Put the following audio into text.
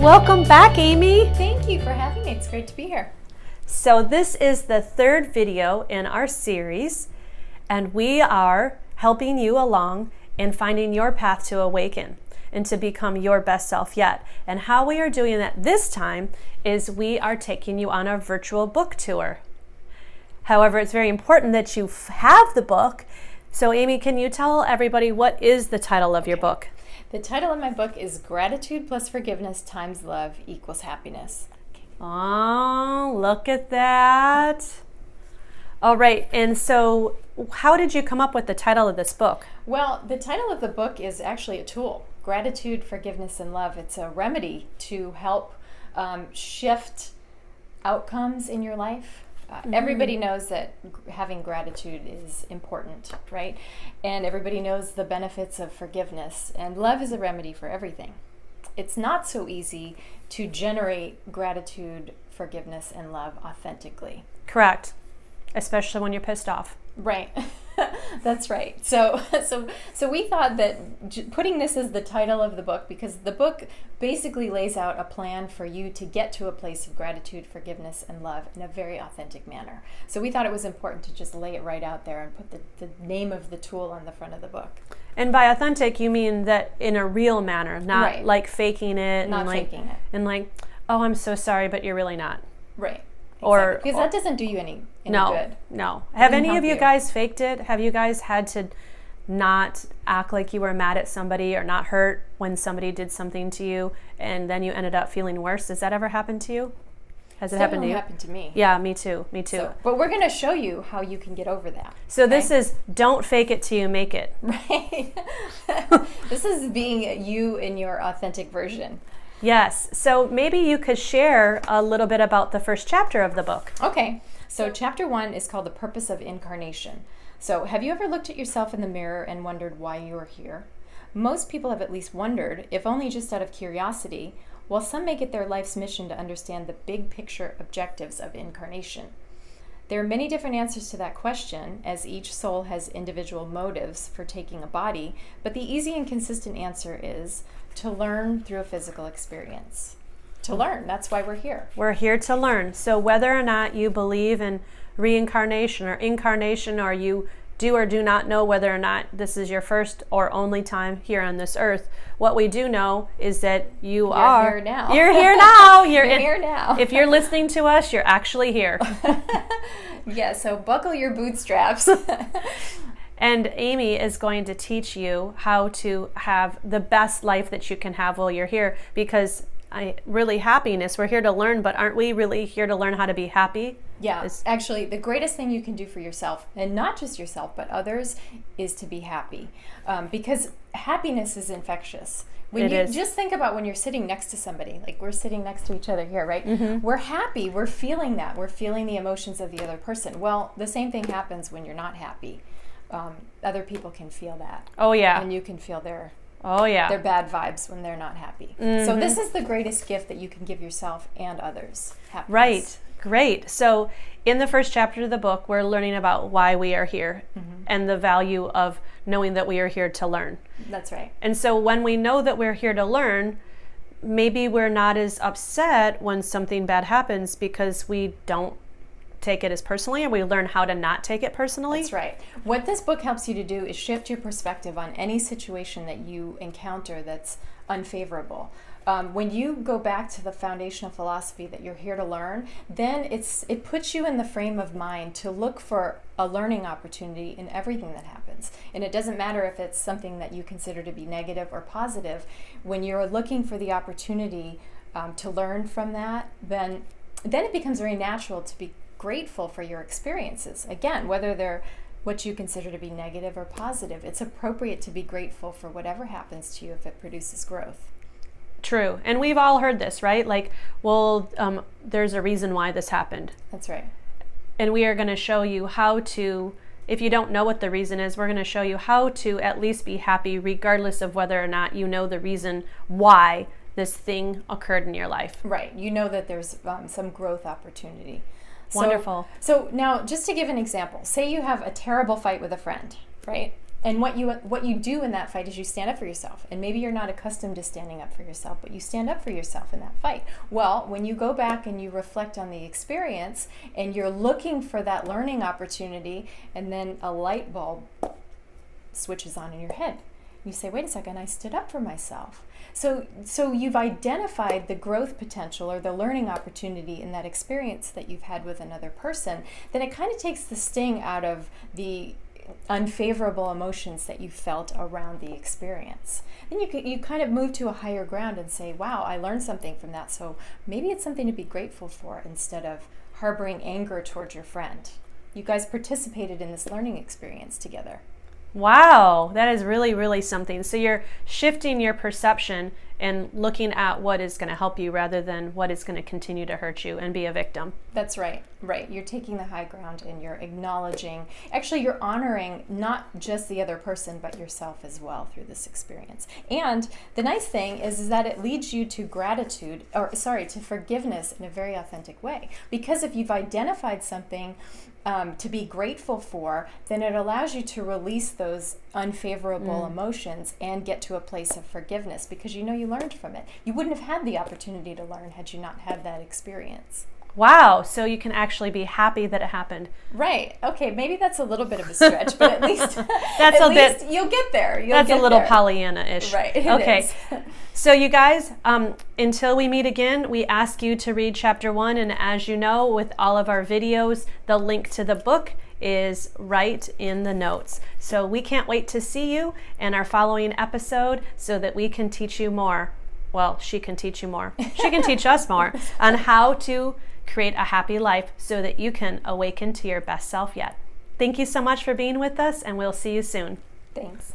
Welcome back, Amy. Thank you for having me. It's great to be here. So this is the third video in our series, and we are helping you along in finding your path to awaken and to become your best self yet. And how we are doing that this time is we are taking you on a virtual book tour. However, it's very important that you have the book. So Amy, can you tell everybody what is the title of your book? The title of my book is Gratitude plus Forgiveness times Love equals Happiness. Oh, look at that. All right, and so how did you come up with the title of this book? Well, the title of the book is actually a tool. Gratitude, Forgiveness, and Love. It's a remedy to help shift outcomes in your life. Everybody knows that having gratitude is important, right? And everybody knows the benefits of forgiveness. And love is a remedy for everything. It's not so easy to generate gratitude, forgiveness, and love authentically. Correct. Especially when you're pissed off. Right. That's right. So we thought that putting this as the title of the book, because the book basically lays out a plan for you to get to a place of gratitude, forgiveness, and love in a very authentic manner. So we thought it was important to just lay it right out there and put the name of the tool on the front of the book. And by authentic, you mean that in a real manner, not right. Like faking it. Not faking it. And like, oh, I'm so sorry, but you're really not. Right. Or because that doesn't do you any good. No. Have any of you guys faked it? Have you guys had to not act like you were mad at somebody or not hurt when somebody did something to you and then you ended up feeling worse? Does that ever happen to you? Has it happened to you? Happened to me. Yeah, me too. But we're going to show you how you can get over that. So This is don't fake it till you make it. Right. This is being you in your authentic version. Yes. So maybe you could share a little bit about the first chapter of the book. Okay. So chapter 1 is called The Purpose of Incarnation. So have you ever looked at yourself in the mirror and wondered why you are here? Most people have at least wondered, if only just out of curiosity, while some make it their life's mission to understand the big picture objectives of incarnation. There are many different answers to that question, as each soul has individual motives for taking a body, but the easy and consistent answer is to learn through a physical experience. To learn, that's why we're here. We're here to learn. So whether or not you believe in reincarnation or incarnation, or you do or do not know whether or not this is your first or only time here on this earth, what we do know is that you're here now. You're here now. You're here now. If you're listening to us, you're actually here. Yeah, so buckle your bootstraps. And Amy is going to teach you how to have the best life that you can have while you're here, because really happiness, we're here to learn, but aren't we really here to learn how to be happy? Yeah, actually, the greatest thing you can do for yourself, and not just yourself, but others, is to be happy. Because happiness is infectious. Just think about when you're sitting next to somebody, like we're sitting next to each other here, right? Mm-hmm. We're happy, we're feeling that, we're feeling the emotions of the other person. Well, the same thing happens when you're not happy. Other people can feel that. Oh, yeah. And you can feel their bad vibes when they're not happy. Mm-hmm. So this is the greatest gift that you can give yourself and others. Happiness. Right. Great. So in the first chapter of the book, we're learning about why we are here, mm-hmm. and the value of knowing that we are here to learn. That's right. And so when we know that we're here to learn, maybe we're not as upset when something bad happens because we don't take it as personally, and we learn how to not take it personally. That's right. What this book helps you to do is shift your perspective on any situation that you encounter that's unfavorable. When you go back to the foundational philosophy that you're here to learn, then it puts you in the frame of mind to look for a learning opportunity in everything that happens. And it doesn't matter if it's something that you consider to be negative or positive. When you're looking for the opportunity to learn from that, then it becomes very natural to be grateful for your experiences. Again, whether they're what you consider to be negative or positive, it's appropriate to be grateful for whatever happens to you if it produces growth. True. And we've all heard this, right? Like, well, there's a reason why this happened. That's right. And we are going to show you how to, if you don't know what the reason is, we're going to show you how to at least be happy regardless of whether or not you know the reason why this thing occurred in your life. Right. You know that there's some growth opportunity. Wonderful. So now, just to give an example, say you have a terrible fight with a friend, right? And what you do in that fight is you stand up for yourself. And maybe you're not accustomed to standing up for yourself, but you stand up for yourself in that fight. Well, when you go back and you reflect on the experience and you're looking for that learning opportunity, and then a light bulb switches on in your head. You say, wait a second, I stood up for myself. So you've identified the growth potential or the learning opportunity in that experience that you've had with another person. Then it kind of takes the sting out of the unfavorable emotions that you felt around the experience. Then you kind of move to a higher ground and say, wow, I learned something from that. So maybe it's something to be grateful for instead of harboring anger towards your friend. You guys participated in this learning experience together. Wow, that is really, really something. So you're shifting your perception and looking at what is going to help you rather than what is going to continue to hurt you and be a victim. That's right. Right. You're taking the high ground and you're acknowledging, actually you're honoring not just the other person, but yourself as well through this experience. And the nice thing is that it leads you to to forgiveness in a very authentic way. Because if you've identified something to be grateful for, then it allows you to release those unfavorable emotions and get to a place of forgiveness because you know you learned from it. You wouldn't have had the opportunity to learn had you not had that experience. Wow, so you can actually be happy that it happened. Right. Okay, maybe that's a little bit of a stretch, but at least you'll get there. That's a little Pollyanna-ish. Right. Okay. So you guys, until we meet again, we ask you to read chapter 1, and as you know, with all of our videos, the link to the book is right in the notes. So we can't wait to see you in our following episode so that we can teach you more. Well, she can teach you more. She can teach us more on how to create a happy life so that you can awaken to your best self yet. Thank you so much for being with us, and we'll see you soon. Thanks.